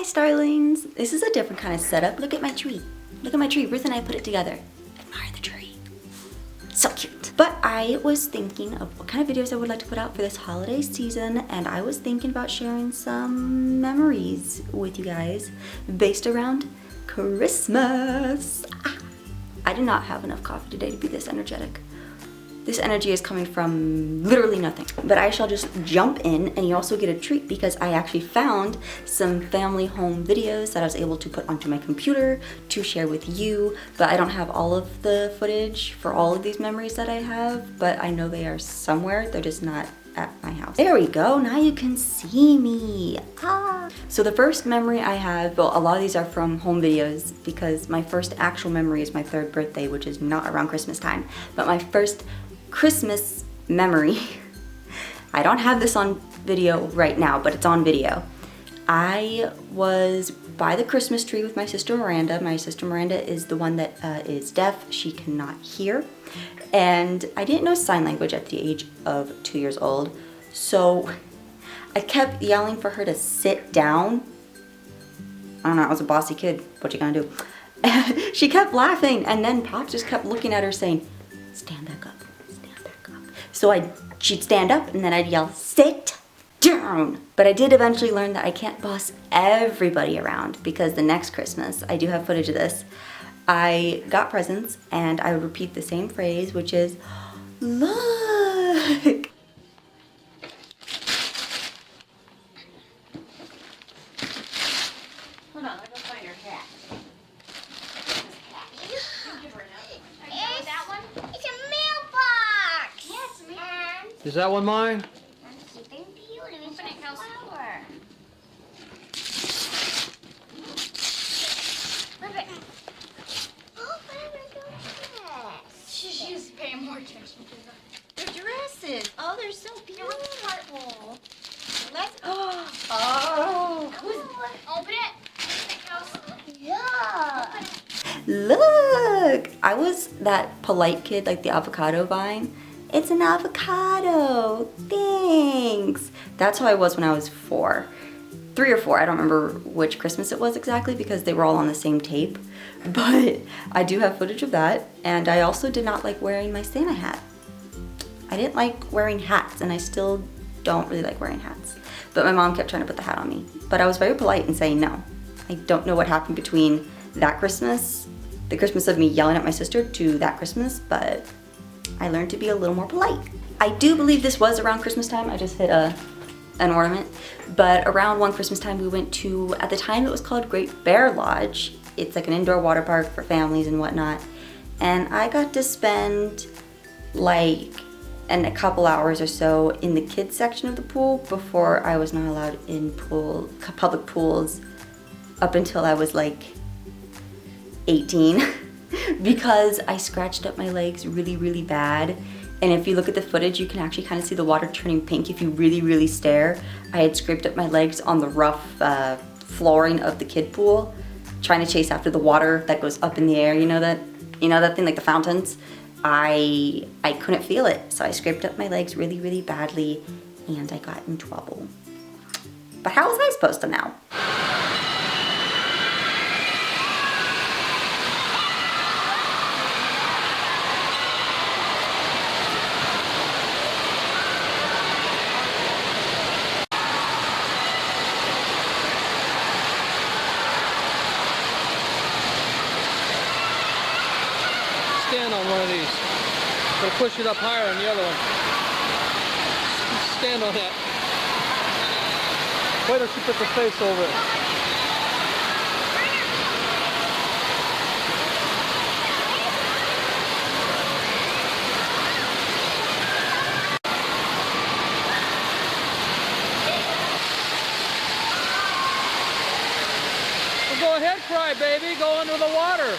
Starlings. This is a different kind of setup. Look at my tree. Look at my tree. Ruth and I put it together. Admire the tree. So cute. But I was thinking of what kind of videos I would like to put out for this holiday season, and I was thinking about sharing some memories with you guys based around Christmas. I did not have enough coffee today to be this energetic. This energy is coming from literally nothing. But I shall just jump in, and you also get a treat because I actually found some family home videos that I was able to put onto my computer to share with you. But I don't have all of the footage for all of these memories that I have, but I know they are somewhere. They're just not at my house. There we go, now you can see me. So the first memory I have, well, a lot of these are from home videos because my first actual memory is my 3rd birthday, which is not around Christmas time. But my first Christmas memory, I don't have this on video right now, but it's on video. I was by the Christmas tree with my sister Miranda. My sister Miranda is the one that is deaf. She cannot hear. And I didn't know sign language at the age of 2 years old. So I kept yelling for her to sit down. I don't know, I was a bossy kid. What you gonna do? She kept laughing, and then Pops just kept looking at her saying, stand back up. So she'd stand up and then I'd yell, sit down. But I did eventually learn that I can't boss everybody around because the next Christmas, I do have footage of this, I got presents and I would repeat the same phrase, which is, look. Hold on, let me find your hat. Is that one mine? Open it, Kelsey. Perfect. Oh, she's paying more attention to them. They're dresses. Oh, they're so beautiful. Let's. Oh. Open it, Kelsey. Yeah. Look, I was that polite kid like the avocado vine. It's an avocado, thanks. That's how I was when I was 4. 3 or 4, I don't remember which Christmas it was exactly because they were all on the same tape. But I do have footage of that, and I also did not like wearing my Santa hat. I didn't like wearing hats, and I still don't really like wearing hats. But my mom kept trying to put the hat on me. But I was very polite in saying no. I don't know what happened between that Christmas, the Christmas of me yelling at my sister, to that Christmas, but I learned to be a little more polite. I do believe this was around Christmas time. I just hit an ornament. But around one Christmas time we went to, at the time it was called Great Bear Lodge. It's like an indoor water park for families and whatnot. And I got to spend like a couple hours or so in the kids section of the pool before I was not allowed in public pools up until I was like 18. Because I scratched up my legs really, really bad. And if you look at the footage, you can actually kind of see the water turning pink if you really, really stare. I had scraped up my legs on the rough flooring of the kid pool, trying to chase after the water that goes up in the air. You know that thing, like the fountains? I couldn't feel it, so I scraped up my legs really, really badly, and I got in trouble. But how was I supposed to know? Stand on one of these. Gotta push it up higher on the other one. Stand on that. Why don't you put the face over it? Well, go ahead, cry baby. Go under the water.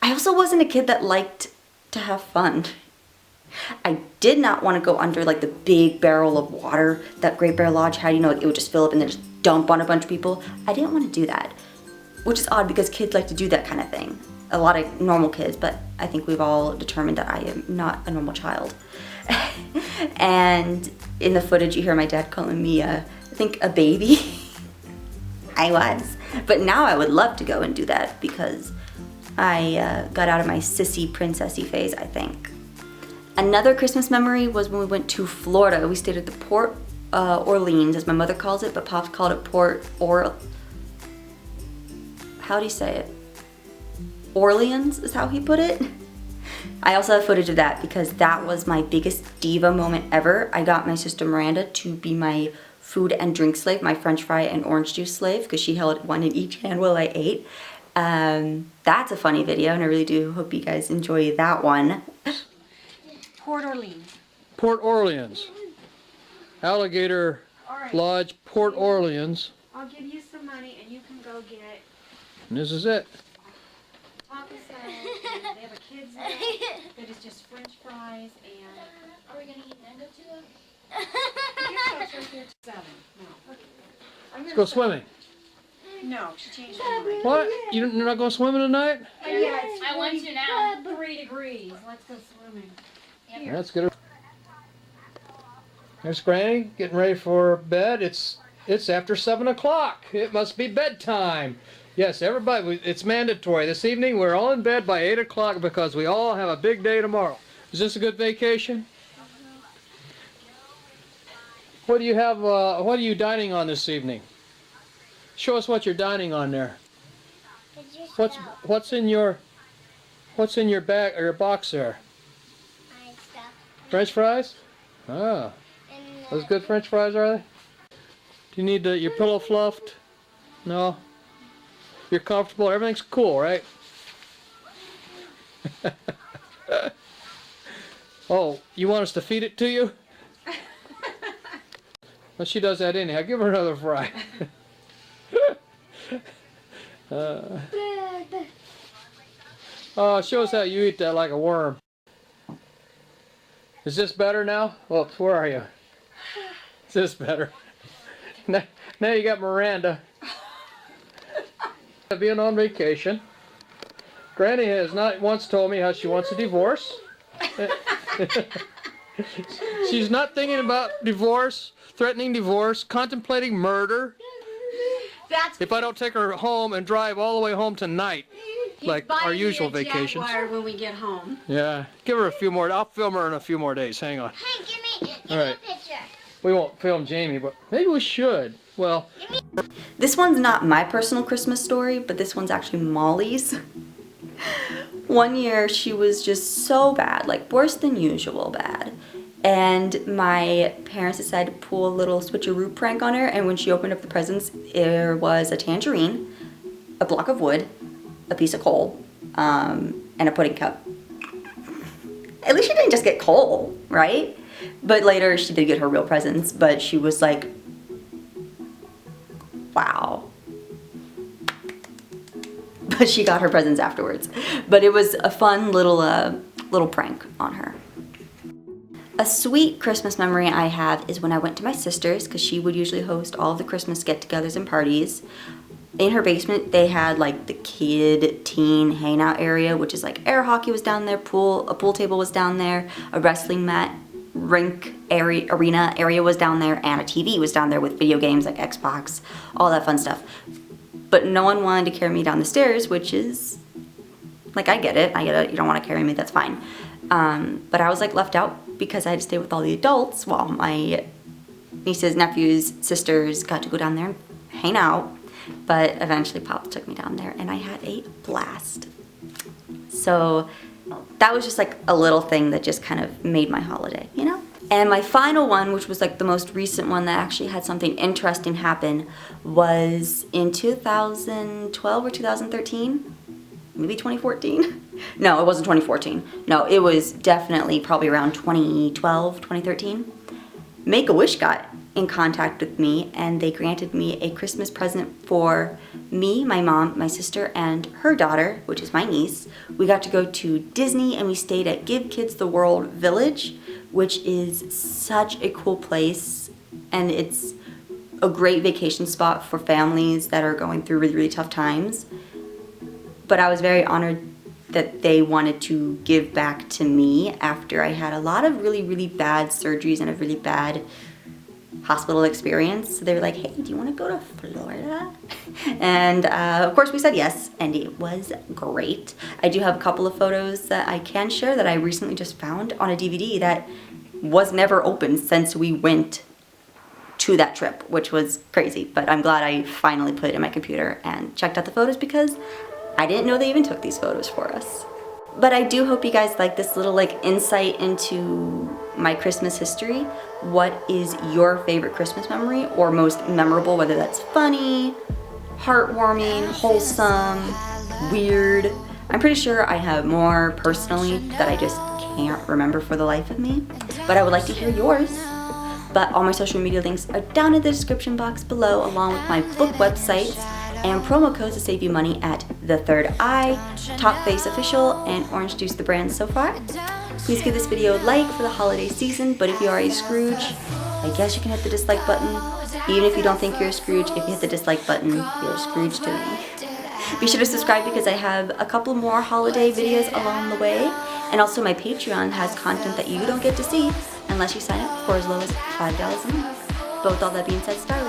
I also wasn't a kid that liked to have fun. I did not want to go under like the big barrel of water that Great Bear Lodge had, you know, it would just fill up and then just dump on a bunch of people. I didn't want to do that, which is odd because kids like to do that kind of thing. A lot of normal kids, but I think we've all determined that I am not a normal child. And in the footage you hear my dad calling me, I think, a baby. I was. But now I would love to go and do that because I got out of my sissy princessy phase, I think. Another Christmas memory was when we went to Florida. We stayed at the Port Orleans, as my mother calls it, but Pops called it how do you say it? Orleans is how he put it. I also have footage of that because that was my biggest diva moment ever. I got my sister Miranda to be my food and drink slave, my French fry and orange juice slave, because she held one in each hand while I ate. That's a funny video, and I really do hope you guys enjoy that one. Port Orleans. Port Orleans. Alligator Lodge, Port Orleans. I'll give you some money and you can go get And this is it. taco salad. They have a kids meal that is just French fries and. Are we gonna eat mango too? Seven. No. Let's go swimming. No, she changed her mind. What? You're not going swimming tonight? Yeah, it's I want to now. 3 degrees. Let's go swimming. Yeah, that's good. There's Granny getting ready for bed. It's after 7 o'clock. It must be bedtime. Yes, everybody, it's mandatory. This evening we're all in bed by 8 o'clock because we all have a big day tomorrow. Is this a good vacation? What do you have, what are you dining on this evening? Show us what you're dining on there. What's in your bag or your box there? French fries? Ah. Those good French fries, are they? Do you need your pillow fluffed? No? You're comfortable? Everything's cool, right? Oh, you want us to feed it to you? Well, she does that anyhow. Give her another fry. Oh, show us how you eat that like a worm. Is this better now? Whoops, where are you? Is this better? Now you got Miranda. Being on vacation. Granny has not once told me how she wants a divorce. She's not thinking about divorce, threatening divorce, contemplating murder. If I don't take her home and drive all the way home tonight, like our usual vacations. When we get home. Yeah, give her a few more. I'll film her in a few more days. Hang on. Hey, give me All right. a picture. We won't film Jamie, but maybe we should. Well, This one's not my personal Christmas story, but this one's actually Molly's. One year she was just so bad, like worse than usual bad. And my parents decided to pull a little switcheroo prank on her, and when she opened up the presents, there was a tangerine, a block of wood, a piece of coal, and a pudding cup. At least she didn't just get coal, right? But later she did get her real presents, but she was like, wow. But she got her presents afterwards. But it was a fun little prank on her. A sweet Christmas memory I have is when I went to my sister's, because she would usually host all of the Christmas get-togethers and parties. In her basement, they had like the teen hangout area, which is like air hockey was down there, a pool table was down there, a wrestling mat, rink area, arena area was down there, and a TV was down there with video games like Xbox, all that fun stuff. But no one wanted to carry me down the stairs, which is, like, I get it, you don't want to carry me, that's fine. But I was like left out because I had to stay with all the adults while my nieces, nephews, sisters got to go down there and hang out. But eventually Pop took me down there and I had a blast. So that was just like a little thing that just kind of made my holiday, you know? And my final one, which was like the most recent one that actually had something interesting happen, was in 2012 or 2013, maybe 2014. No, it wasn't 2014. No, it was definitely probably around 2012, 2013. Make-A-Wish got in contact with me, and they granted me a Christmas present for me, my mom, my sister, and her daughter, which is my niece. We got to go to Disney, and we stayed at Give Kids the World Village, which is such a cool place, and it's a great vacation spot for families that are going through really, really tough times. But I was very honored that they wanted to give back to me after I had a lot of really, really bad surgeries and a really bad hospital experience. So they were like, hey, do you want to go to Florida? And of course we said yes, and it was great. I do have a couple of photos that I can share that I recently just found on a DVD that was never opened since we went to that trip, which was crazy. But I'm glad I finally put it in my computer and checked out the photos, because I didn't know they even took these photos for us. But I do hope you guys like this little like insight into my Christmas history. What is your favorite Christmas memory, or most memorable, whether that's funny, heartwarming, wholesome, weird? I'm pretty sure I have more personally that I just can't remember for the life of me, but I would like to hear yours. But all my social media links are down in the description box below, along with my book websites and promo codes to save you money at The Third Eye, TopsFace Official, and OrangeJuicetheBrand so far. Please give this video a like for the holiday season, but if you are a Scrooge, I guess you can hit the dislike button. Even if you don't think you're a Scrooge, if you hit the dislike button, you're a Scrooge to me. Be sure to subscribe, because I have a couple more holiday videos along the way, and also my Patreon has content that you don't get to see unless you sign up for as low as $5 a month. But with all that being said, Starlings,